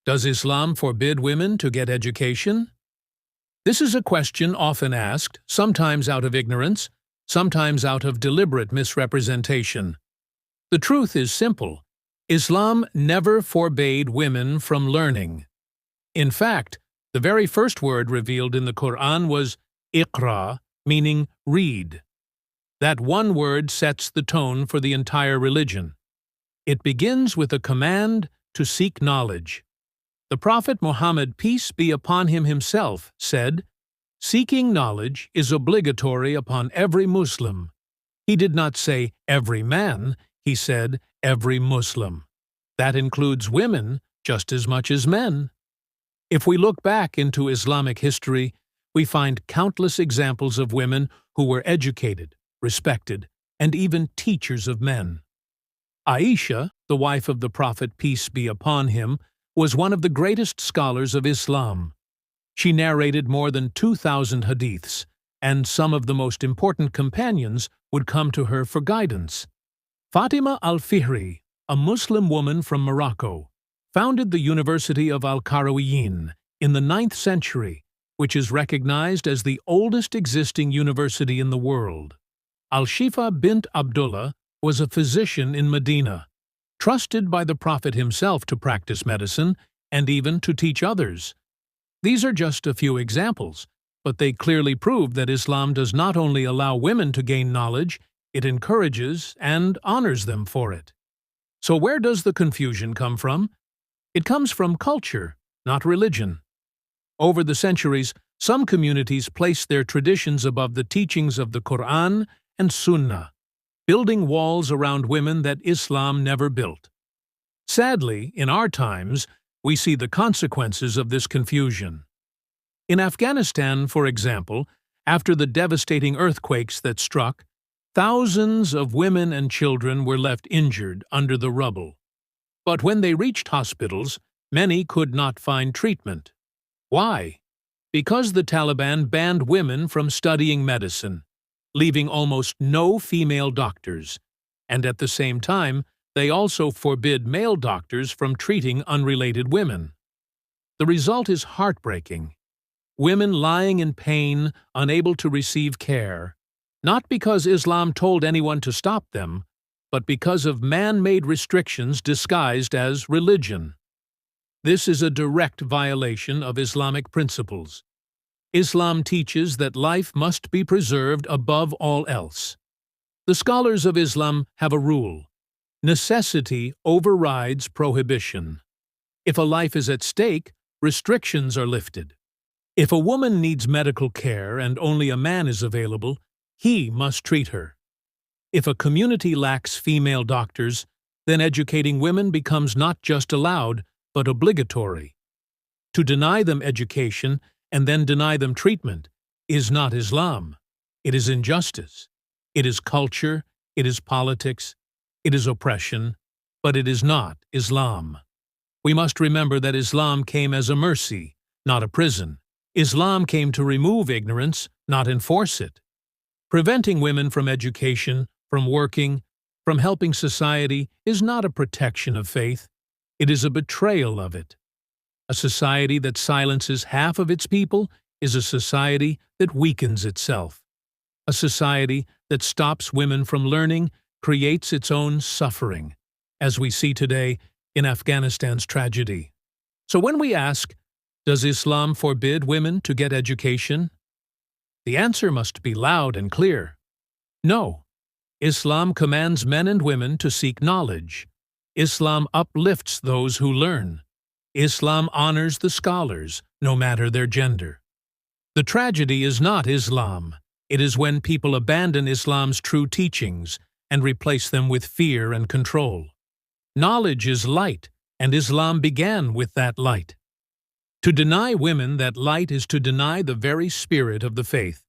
Does Islam forbid women to get education? This is a question often asked, sometimes out of ignorance, sometimes out of deliberate misrepresentation. The truth is simple. Islam never forbade women from learning. In fact, the very first word revealed in the Qur'an was Iqra, meaning read. That one word sets the tone for the entire religion. It begins with a command to seek knowledge. The Prophet Muhammad, peace be upon him himself, said, "Seeking knowledge is obligatory upon every Muslim." He did not say every man, he said every Muslim. That includes women just as much as men. If we look back into Islamic history, we find countless examples of women who were educated, respected, and even teachers of men. Aisha, the wife of the Prophet, peace be upon him, was one of the greatest scholars of Islam. She narrated more than 2,000 hadiths, and some of the most important companions would come to her for guidance. Fatima al-Fihri, a Muslim woman from Morocco, founded the University of Al-Qarawiyyin in the 9th century, which is recognized as the oldest existing university in the world. Al-Shifa bint Abdullah was a physician in Medina, trusted by the Prophet himself to practice medicine and even to teach others. These are just a few examples, but they clearly prove that Islam does not only allow women to gain knowledge, it encourages and honors them for it. So where does the confusion come from? It comes from culture, not religion. Over the centuries, some communities placed their traditions above the teachings of the Qur'an and Sunnah, building walls around women that Islam never built. Sadly, in our times, we see the consequences of this confusion. In Afghanistan, for example, after the devastating earthquakes that struck, thousands of women and children were left injured under the rubble. But when they reached hospitals, many could not find treatment. Why? Because the Taliban banned women from studying medicine, leaving almost no female doctors, and at the same time, they also forbid male doctors from treating unrelated women. The result is heartbreaking. Women lying in pain, unable to receive care, not because Islam told anyone to stop them, but because of man-made restrictions disguised as religion. This is a direct violation of Islamic principles. Islam teaches that life must be preserved above all else. The scholars of Islam have a rule: necessity overrides prohibition. If a life is at stake, restrictions are lifted. If a woman needs medical care and only a man is available, he must treat her. If a community lacks female doctors, then educating women becomes not just allowed, but obligatory. To deny them education and then deny them treatment is not Islam. It is injustice. It is culture. It is politics. It is oppression. But it is not Islam. We must remember that Islam came as a mercy, not a prison. Islam came to remove ignorance, not enforce it. Preventing women from education, from working, from helping society is not a protection of faith. It is a betrayal of it. A society that silences half of its people is a society that weakens itself. A society that stops women from learning creates its own suffering, as we see today in Afghanistan's tragedy. So when we ask, does Islam forbid women to get education? The answer must be loud and clear. No. Islam commands men and women to seek knowledge. Islam uplifts those who learn. Islam honors the scholars, no matter their gender. The tragedy is not Islam. It is when people abandon Islam's true teachings and replace them with fear and control. Knowledge is light, and Islam began with that light. To deny women that light is to deny the very spirit of the faith.